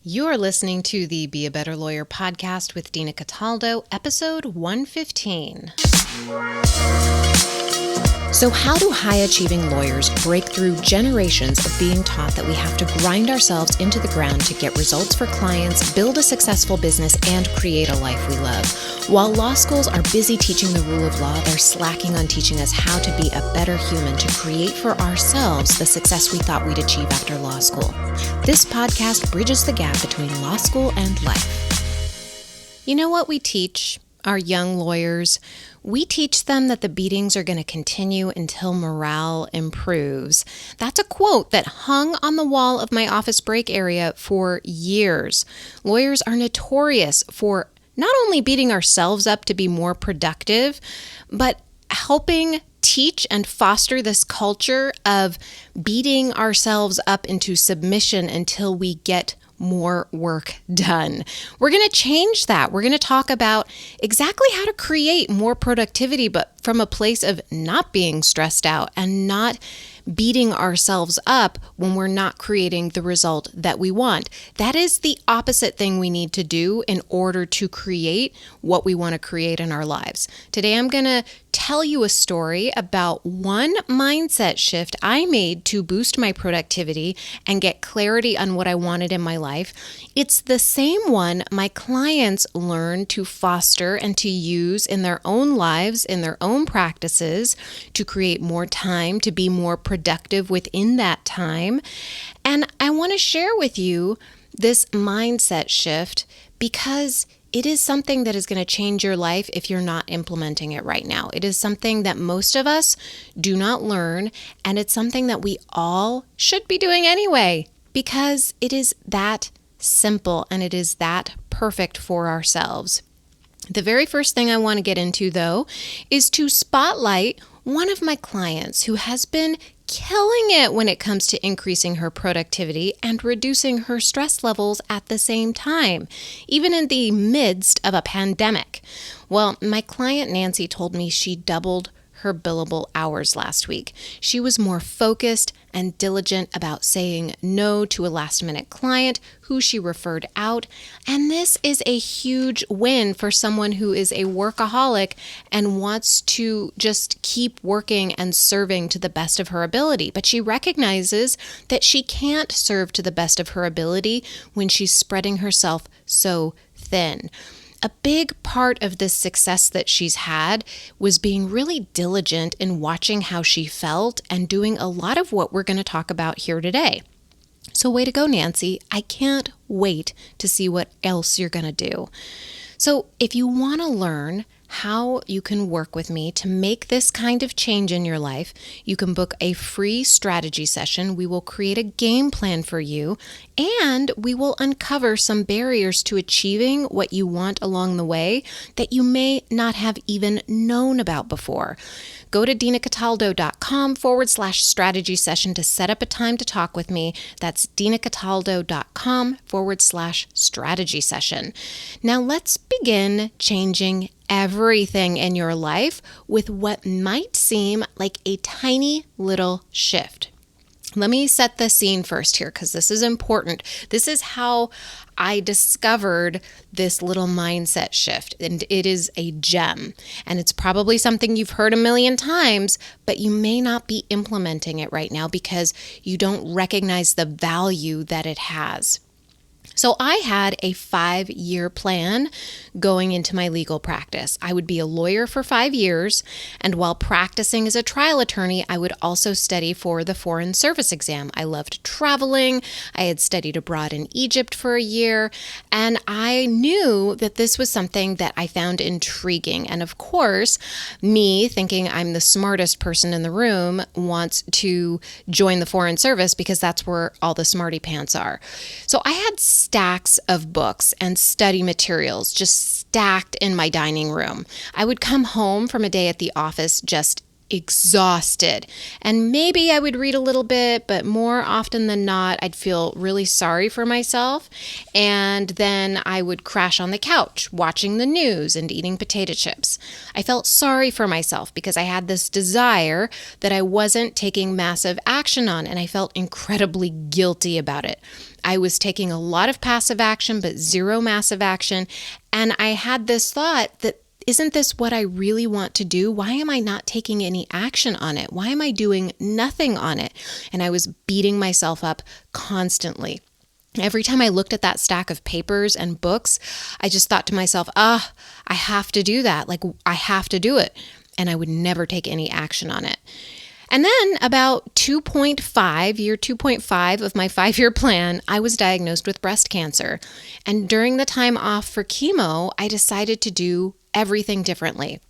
You're listening to the Be a Better Lawyer podcast with Dina Cataldo, episode 115. So how do high-achieving lawyers break through generations of being taught that we have to grind ourselves into the ground to get results for clients, build a successful business, and create a life we love? While law schools are busy teaching the rule of law, they're slacking on teaching us how to be a better human to create for ourselves the success we thought we'd achieve after law school. This podcast bridges the gap between law school and life. You know what we teach our young lawyers? We teach them that the beatings are going to continue until morale improves. That's a quote that hung on the wall of my office break area for years. Lawyers are notorious for not only beating ourselves up to be more productive, but helping teach and foster this culture of beating ourselves up into submission until we get more work done. We're going to change that. We're going to talk about exactly how to create more productivity, but from a place of not being stressed out and not beating ourselves up when we're not creating the result that we want. That is the opposite thing we need to do in order to create what we want to create in our lives. Today, I'm going to tell you a story about one mindset shift I made to boost my productivity and get clarity on what I wanted in my life. It's the same one my clients learn to foster and to use in their own lives, in their own practices, to create more time, to be more productive within that time. And I want to share with you this mindset shift because it is something that is going to change your life if you're not implementing it right now. It is something that most of us do not learn, and it's something that we all should be doing anyway because it is that simple and it is that perfect for ourselves. The very first thing I want to get into, though, is to spotlight one of my clients who has been killing it when it comes to increasing her productivity and reducing her stress levels at the same time, even in the midst of a pandemic. Well, my client Nancy told me she doubled her billable hours last week. She was more focused and diligent about saying no to a last-minute client who she referred out. And this is a huge win for someone who is a workaholic and wants to just keep working and serving to the best of her ability. But she recognizes that she can't serve to the best of her ability when she's spreading herself so thin. A big part of this success that she's had was being really diligent in watching how she felt and doing a lot of what we're going to talk about here today. So way to go, Nancy. I can't wait to see what else you're going to do. So if you want to learn how you can work with me to make this kind of change in your life, you can book a free strategy session. We will create a game plan for you, and we will uncover some barriers to achieving what you want along the way that you may not have even known about before. Go to dinacataldo.com/strategy session to set up a time to talk with me. That's dinacataldo.com/strategy session. Now let's begin changing everything in your life with what might seem like a tiny little shift. Let me set the scene first here because this is important. This is how I discovered this little mindset shift, and it is a gem. And it's probably something you've heard a million times, but you may not be implementing it right now because you don't recognize the value that it has. So I had a 5-year plan going into my legal practice. I would be a lawyer for 5 years, and while practicing as a trial attorney, I would also study for the Foreign Service exam. I loved traveling. I had studied abroad in Egypt for a year, and I knew that this was something that I found intriguing. And of course, me thinking I'm the smartest person in the room wants to join the Foreign Service because that's where all the smarty pants are. So I had stacks of books and study materials just stacked in my dining room. I would come home from a day at the office just exhausted. And maybe I would read a little bit, but more often than not, I'd feel really sorry for myself. And then I would crash on the couch watching the news and eating potato chips. I felt sorry for myself because I had this desire that I wasn't taking massive action on, and I felt incredibly guilty about it. I was taking a lot of passive action, but zero massive action. And I had this thought that, isn't this what I really want to do? Why am I not taking any action on it? Why am I doing nothing on it? And I was beating myself up constantly. Every time I looked at that stack of papers and books, I just thought to myself, I have to do that. Like, I have to do it. And I would never take any action on it. And then about year 2.5 of my 5-year plan, I was diagnosed with breast cancer. And during the time off for chemo, I decided to do everything differently.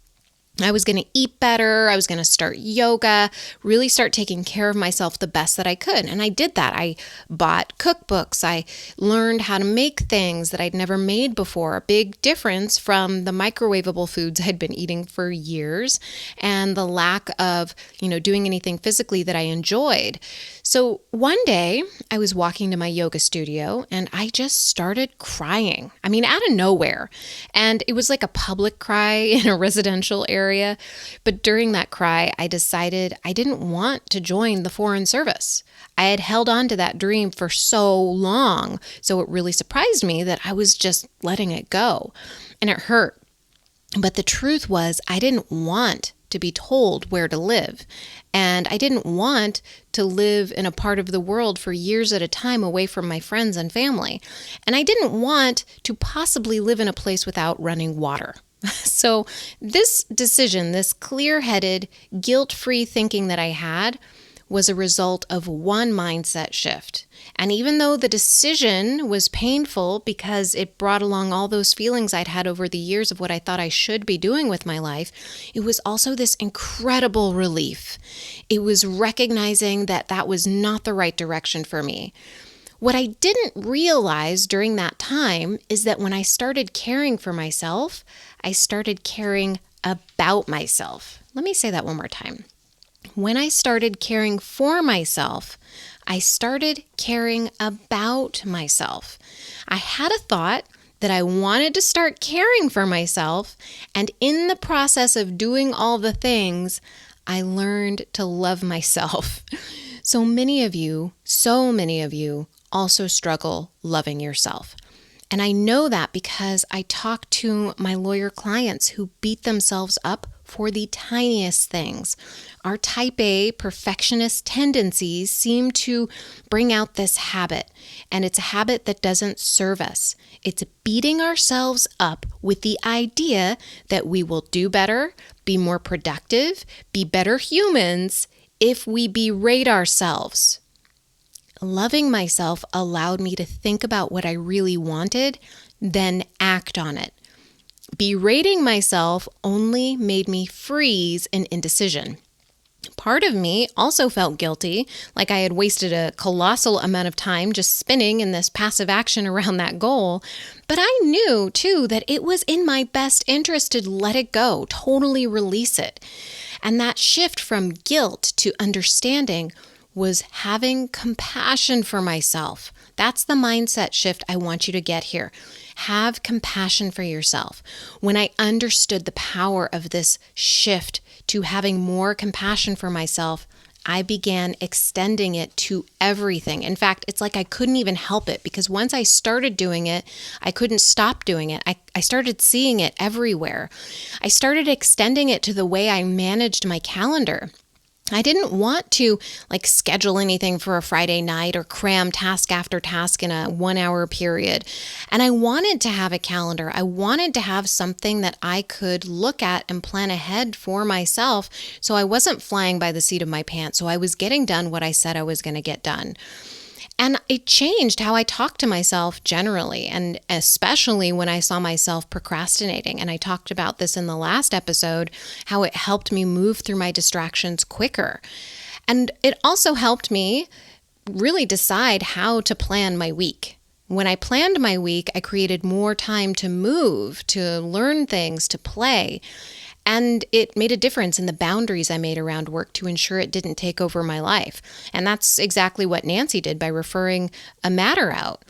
I was going to eat better. I was going to start yoga, really start taking care of myself the best that I could. And I did that. I bought cookbooks. I learned how to make things that I'd never made before. A big difference from the microwavable foods I'd been eating for years and the lack of, doing anything physically that I enjoyed. So one day I was walking to my yoga studio and I just started crying. I mean, out of nowhere. And it was like a public cry in a residential area. But during that cry, I decided I didn't want to join the Foreign Service. I had held on to that dream for so long. So it really surprised me that I was just letting it go. And it hurt. But the truth was, I didn't want to be told where to live. And I didn't want to live in a part of the world for years at a time away from my friends and family. And I didn't want to possibly live in a place without running water. So this decision, this clear-headed, guilt-free thinking that I had, was a result of one mindset shift. And even though the decision was painful because it brought along all those feelings I'd had over the years of what I thought I should be doing with my life, it was also this incredible relief. It was recognizing that that was not the right direction for me. What I didn't realize during that time is that when I started caring for myself, I started caring about myself. Let me say that one more time. When I started caring for myself, I started caring about myself. I had a thought that I wanted to start caring for myself, and in the process of doing all the things, I learned to love myself. So many of you also struggle loving yourself. And I know that because I talk to my lawyer clients who beat themselves up for the tiniest things. Our type A perfectionist tendencies seem to bring out this habit, and it's a habit that doesn't serve us. It's beating ourselves up with the idea that we will do better, be more productive, be better humans if we berate ourselves. Loving myself allowed me to think about what I really wanted, then act on it. Berating myself only made me freeze in indecision. Part of me also felt guilty, like I had wasted a colossal amount of time just spinning in this passive action around that goal. But I knew, too, that it was in my best interest to let it go, totally release it. And that shift from guilt to understanding was having compassion for myself. That's the mindset shift I want you to get here. Have compassion for yourself. When I understood the power of this shift to having more compassion for myself, I began extending it to everything. In fact, it's like I couldn't even help it because once I started doing it, I couldn't stop doing it. I started seeing it everywhere. I started extending it to the way I managed my calendar. I didn't want to schedule anything for a Friday night or cram task after task in a 1-hour period. And I wanted to have a calendar. I wanted to have something that I could look at and plan ahead for myself so I wasn't flying by the seat of my pants. So I was getting done what I said I was going to get done. And it changed how I talked to myself generally, and especially when I saw myself procrastinating. And I talked about this in the last episode, how it helped me move through my distractions quicker. And it also helped me really decide how to plan my week. When I planned my week, I created more time to move, to learn things, to play. And it made a difference in the boundaries I made around work to ensure it didn't take over my life. And that's exactly what Nancy did by referring a matter out.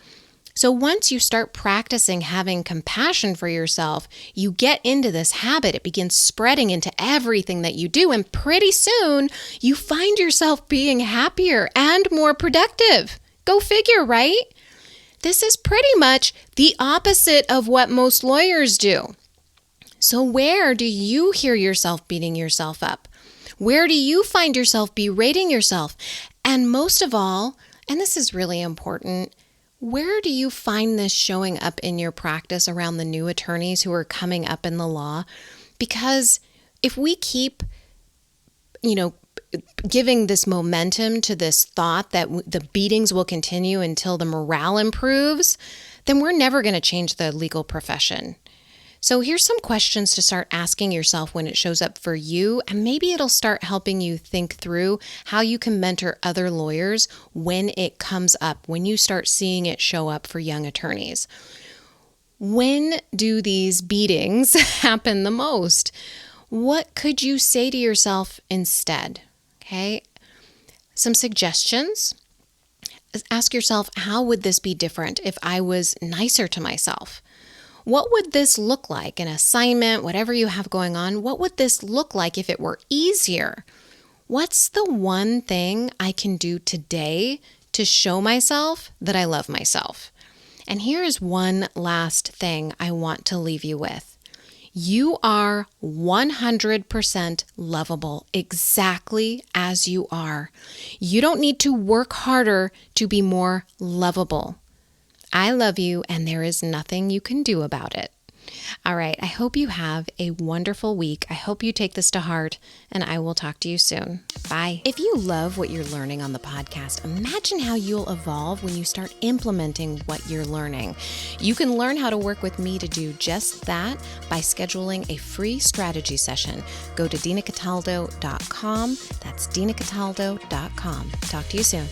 So once you start practicing having compassion for yourself, you get into this habit. It begins spreading into everything that you do. And pretty soon, you find yourself being happier and more productive. Go figure, right? This is pretty much the opposite of what most lawyers do. So where do you hear yourself beating yourself up? Where do you find yourself berating yourself? And most of all, and this is really important, where do you find this showing up in your practice around the new attorneys who are coming up in the law? Because if we keep, giving this momentum to this thought that the beatings will continue until the morale improves, then we're never going to change the legal profession. So here's some questions to start asking yourself when it shows up for you, and maybe it'll start helping you think through how you can mentor other lawyers when it comes up, when you start seeing it show up for young attorneys. When do these beatings happen the most? What could you say to yourself instead? Okay, some suggestions. Ask yourself, how would this be different if I was nicer to myself? What would this look like? An assignment, whatever you have going on, what would this look like if it were easier? What's the one thing I can do today to show myself that I love myself? And here is one last thing I want to leave you with. You are 100% lovable exactly as you are. You don't need to work harder to be more lovable. I love you, and there is nothing you can do about it. All right, I hope you have a wonderful week. I hope you take this to heart, and I will talk to you soon. Bye. If you love what you're learning on the podcast, imagine how you'll evolve when you start implementing what you're learning. You can learn how to work with me to do just that by scheduling a free strategy session. Go to dinacataldo.com. That's dinacataldo.com. Talk to you soon.